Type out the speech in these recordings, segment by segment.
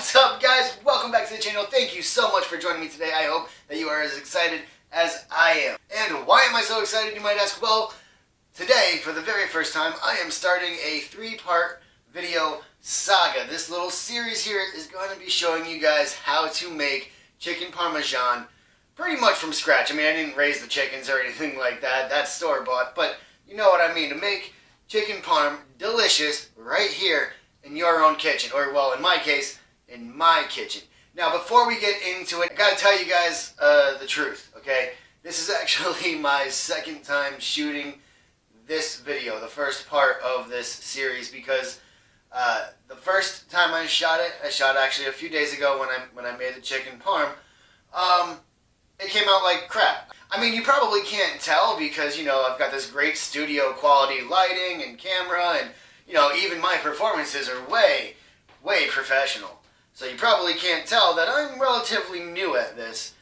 What's up, guys? Welcome back to the channel. Thank you so much for joining me today. I hope that you are as excited as I am. And why am I so excited, you might ask? Well, today, for the very first time, I am starting a 3-part video saga. This little series here is going to be showing you guys how to make chicken parmesan pretty much from scratch. I mean, I didn't raise the chickens or anything like that. That's store-bought, but you know what I mean. To make chicken parm delicious right here in your own kitchen, or well, in my case, in my kitchen. Now, before we get into it, I gotta tell you guys the truth, okay? This is actually my second time shooting this video, the first part of this series, because the first time I shot actually a few days ago when I made the chicken parm. It came out like crap. I mean, you probably can't tell because, you know, I've got this great studio quality lighting and camera, and, you know, even my performances are way professional. So you probably can't tell that I'm relatively new at this.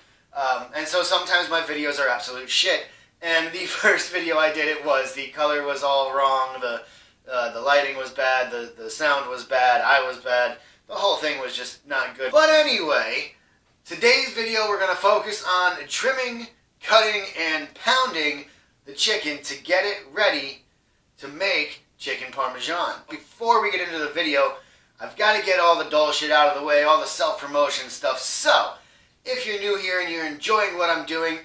And so sometimes my videos are absolute shit. And the first video I did, the color was all wrong, the lighting was bad, the sound was bad, I was bad. The whole thing was just not good. But anyway, today's video we're going to focus on trimming, cutting, and pounding the chicken to get it ready to make chicken parmesan. Before we get into the video, I've got to get all the dull shit out of the way, all the self-promotion stuff. So, if you're new here and you're enjoying what I'm doing,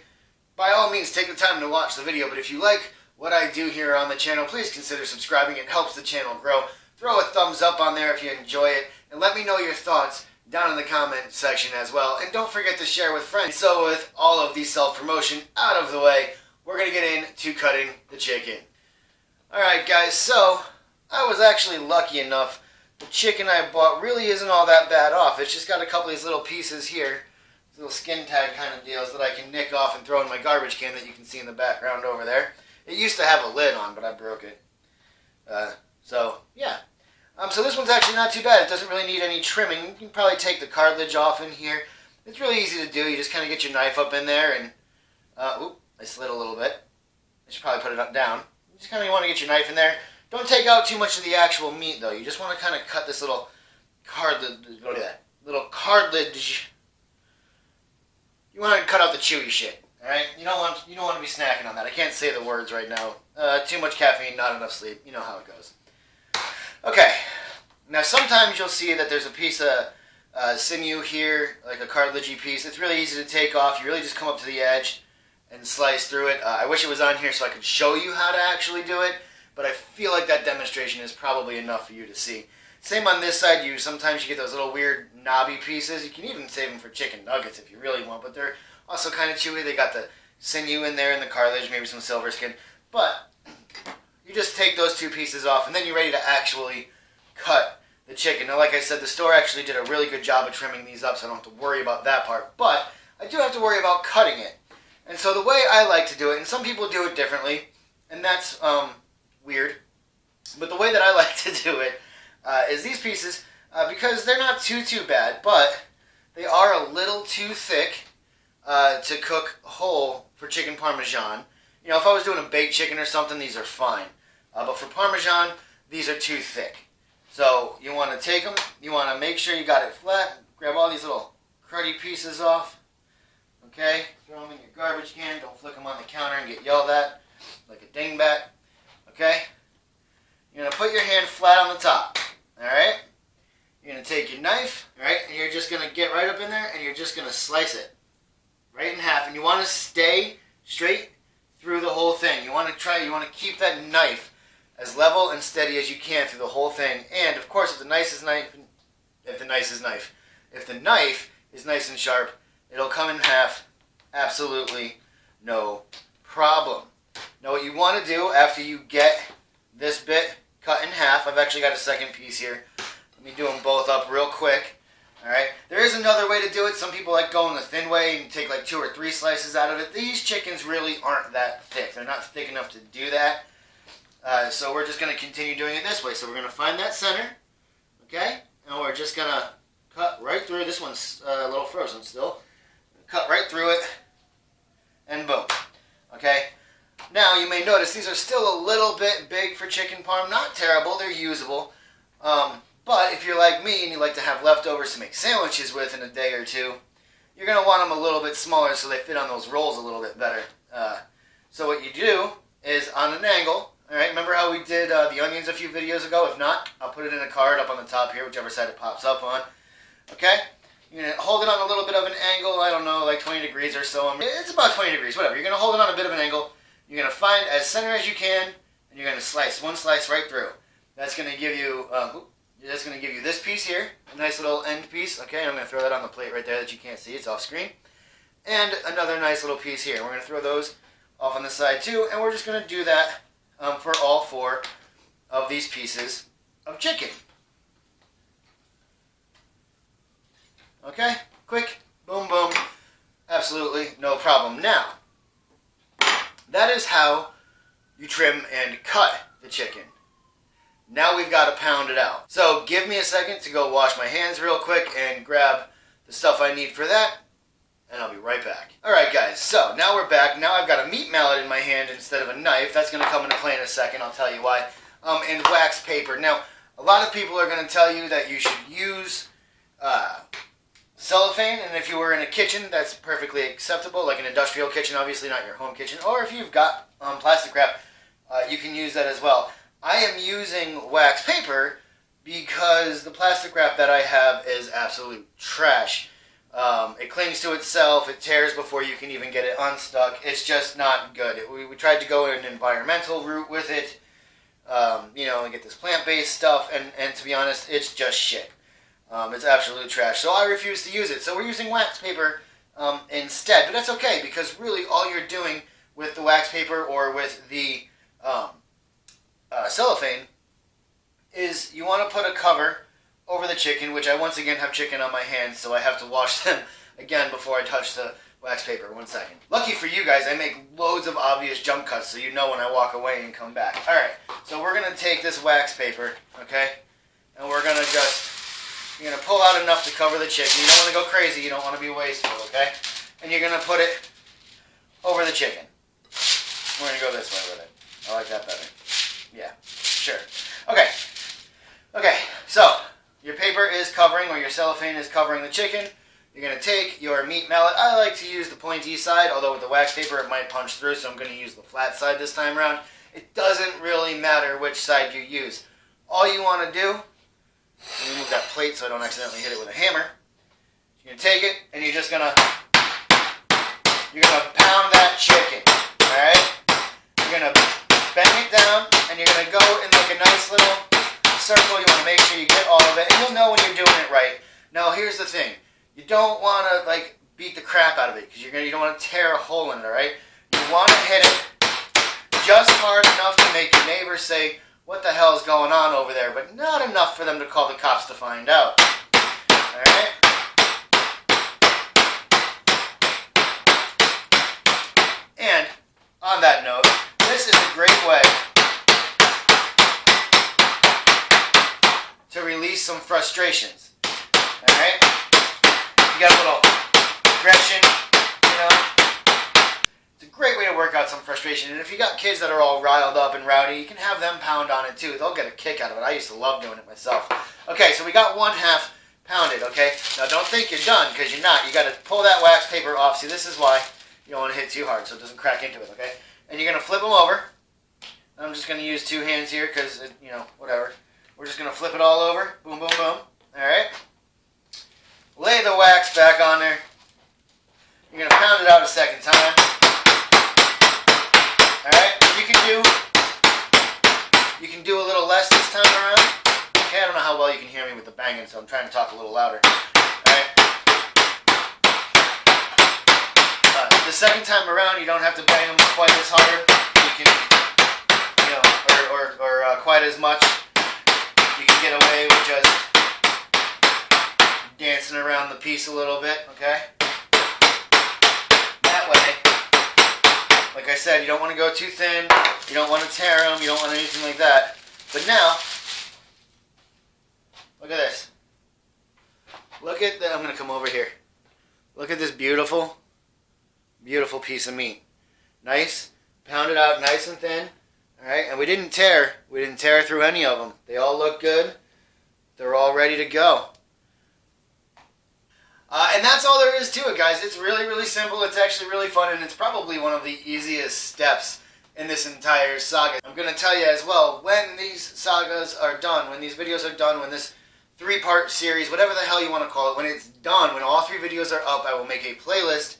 by all means take the time to watch the video. But if you like what I do here on the channel, please consider subscribing. It helps the channel grow. Throw a thumbs up on there if you enjoy it, and let me know your thoughts down in the comment section as well. And don't forget to share with friends. So with all of the self-promotion out of the way, we're going to get into cutting the chicken. Alright guys, so I was actually lucky enough. The chicken I bought really isn't all that bad off. It's just got a couple of these little pieces here, little skin tag kind of deals that I can nick off and throw in my garbage can that you can see in the background over there. It used to have a lid on, but I broke it. So this one's actually not too bad. It doesn't really need any trimming. You can probably take the cartilage off in here. It's really easy to do. You just kind of get your knife up in there and, I slid a little bit. I should probably put it up down. You just kind of want to get your knife in there. Don't take out too much of the actual meat though. You just want to kind of cut this little cartilage. Little cartilage. You want to cut out the chewy shit. All right. You don't want to be snacking on that. I can't say the words right now. Too much caffeine, not enough sleep. You know how it goes. Okay. Now sometimes you'll see that there's a piece of sinew here, like a cartilagey piece. It's really easy to take off. You really just come up to the edge and slice through it. I wish it was on here so I could show you how to actually do it. But I feel like that demonstration is probably enough for you to see. Same on this side. Sometimes you get those little weird knobby pieces. You can even save them for chicken nuggets if you really want. But they're also kind of chewy. They got the sinew in there and the cartilage, maybe some silver skin. But you just take those two pieces off, and then you're ready to actually cut the chicken. Now, like I said, the store actually did a really good job of trimming these up, so I don't have to worry about that part. But I do have to worry about cutting it. And so the way I like to do it, and some people do it differently, and that's weird, but the way that I like to do it is these pieces, because they're not too bad, but they are a little too thick to cook whole for chicken parmesan. You know, if I was doing a baked chicken or something, these are fine. But for parmesan, these are too thick. So you want to take them, you want to make sure you got it flat, grab all these little cruddy pieces off, okay, throw them in your garbage can, don't flick them on the counter and get yelled at like a dingbat. Okay? You're going to put your hand flat on the top. Alright? You're going to take your knife, alright, and you're just going to get right up in there and you're just going to slice it right in half. And you want to stay straight through the whole thing. You want to keep that knife as level and steady as you can through the whole thing. And of course, if the knife is nice and sharp, it'll come in half absolutely no problem. Now what you want to do after you get this bit cut in half, I've actually got a second piece here. Let me do them both up real quick. Alright, there is another way to do it. Some people like going the thin way and take like 2 or 3 slices out of it. These chickens really aren't that thick. They're not thick enough to do that. So we're just going to continue doing it this way. So we're going to find that center, okay, and we're just going to cut right through. This one's a little frozen still. Cut right through it, and boom. Okay. Now, you may notice these are still a little bit big for chicken parm. Not terrible. They're usable. But But if you're like me and you like to have leftovers to make sandwiches with in a day or two, you're going to want them a little bit smaller so they fit on those rolls a little bit better. So what you do is on an angle, all right, remember how we did the onions a few videos ago? If not, I'll put it in a card up on the top here, whichever side it pops up on. Okay? You're going to hold it on a little bit of an angle, I don't know, like 20 degrees or so. It's about 20 degrees, whatever. You're going to hold it on a bit of an angle. You're going to find as center as you can, and you're going to slice one slice right through. That's going to give you this piece here, a nice little end piece. Okay, I'm going to throw that on the plate right there that you can't see. It's off screen. And another nice little piece here. We're going to throw those off on the side too, and we're just going to do that for all 4 of these pieces of chicken. Okay, quick, boom, boom, absolutely no problem. Now, that is how you trim and cut the chicken. Now we've got to pound it out. So give me a second to go wash my hands real quick and grab the stuff I need for that, and I'll be right back. Alright guys, so now we're back. Now I've got a meat mallet in my hand instead of a knife. That's going to come into play in a second, I'll tell you why. And wax paper. Now, a lot of people are going to tell you that you should use cellophane, and if you were in a kitchen, that's perfectly acceptable, like an industrial kitchen, obviously not your home kitchen. Or if you've got plastic wrap, you can use that as well. I am using wax paper because the plastic wrap that I have is absolute trash. It clings to itself, it tears before you can even get it unstuck. It's just not good. We tried to go an environmental route with it, you know, and get this plant-based stuff, and to be honest, it's just shit. It's absolute trash. So I refuse to use it. So we're using wax paper instead, but that's okay because really all you're doing with the wax paper or with the cellophane is you want to put a cover over the chicken, which I once again have chicken on my hands, so I have to wash them again before I touch the wax paper. 1 second. Lucky for you guys, I make loads of obvious jump cuts, so you know when I walk away and come back. Alright, so we're going to take this wax paper, okay, and we're going to you're going to pull out enough to cover the chicken. You don't want to go crazy, you don't want to be wasteful, okay? And you're going to put it over the chicken. We're going to go this way with it. I like that better. Yeah, sure. Okay. Okay, so your paper is covering, or your cellophane is covering the chicken. You're going to take your meat mallet. I like to use the pointy side, although with the wax paper it might punch through, so I'm going to use the flat side this time around. It doesn't really matter which side you use. All you want to do, let me move that plate so I don't accidentally hit it with a hammer. You're going to take it, and you're going to pound that chicken, alright? You're going to bang it down, and you're going to go in like a nice little circle. You want to make sure you get all of it, and you'll know when you're doing it right. Now, here's the thing. You don't want to, like, beat the crap out of it, because you don't want to tear a hole in it, alright? You want to hit it just hard enough to make your neighbors say, what the hell is going on over there? But not enough for them to call the cops to find out. Alright? And, on that note, this is a great way to release some frustrations. Alright? You got a little aggression, you know? It's a great way to work out some frustration. And if you got kids that are all riled up and rowdy, you can have them pound on it too. They'll get a kick out of it. I used to love doing it myself. Okay, so we got 1/2 pounded, okay? Now don't think you're done, because you're not. You got to pull that wax paper off. See, this is why you don't want to hit too hard so it doesn't crack into it, okay? And you're going to flip them over. I'm just going to use 2 hands here because, you know, whatever. We're just going to flip it all over. Boom, boom, boom. Alright? Lay the wax back on there. You're going to pound it out a second time. Alright? You can do a little less this time around. Okay, I don't know how well you can hear me with the banging, so I'm trying to talk a little louder. Alright? The second time around, you don't have to bang them quite as hard. You can, you know, or quite as much. You can get away with just dancing around the piece a little bit, okay? That way, like I said, you don't want to go too thin, you don't want to tear them, you don't want anything like that. But now, look at this. Look at the, I'm going to come over here. Look at this beautiful, beautiful piece of meat. Nice, pounded out nice and thin. Alright, and we didn't tear through any of them. They all look good. they're all ready to go. And that's all there is to it, guys. It's really, really simple. It's actually really fun, and it's probably one of the easiest steps in this entire saga. I'm going to tell you as well, when these sagas are done, when these videos are done, when this 3-part series, whatever the hell you want to call it, when it's done, when all 3 videos are up, I will make a playlist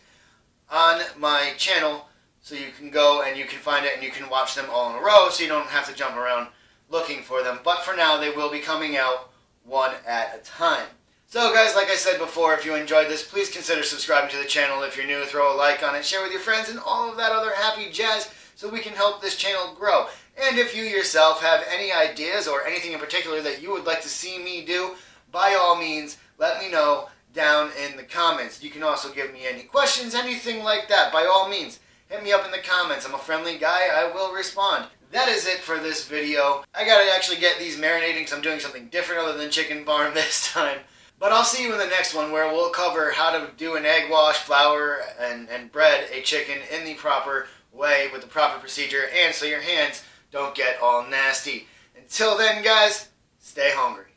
on my channel so you can go and you can find it and you can watch them all in a row so you don't have to jump around looking for them. But for now, they will be coming out one at a time. So guys, like I said before, if you enjoyed this, please consider subscribing to the channel. If you're new, throw a like on it, share with your friends, and all of that other happy jazz so we can help this channel grow. And if you yourself have any ideas or anything in particular that you would like to see me do, by all means, let me know down in the comments. You can also give me any questions, anything like that. By all means, hit me up in the comments. I'm a friendly guy. I will respond. That is it for this video. I gotta actually get these marinating because I'm doing something different other than chicken parm this time. But I'll see you in the next one where we'll cover how to do an egg wash, flour, and bread a chicken in the proper way with the proper procedure and so your hands don't get all nasty. Until then, guys, stay hungry.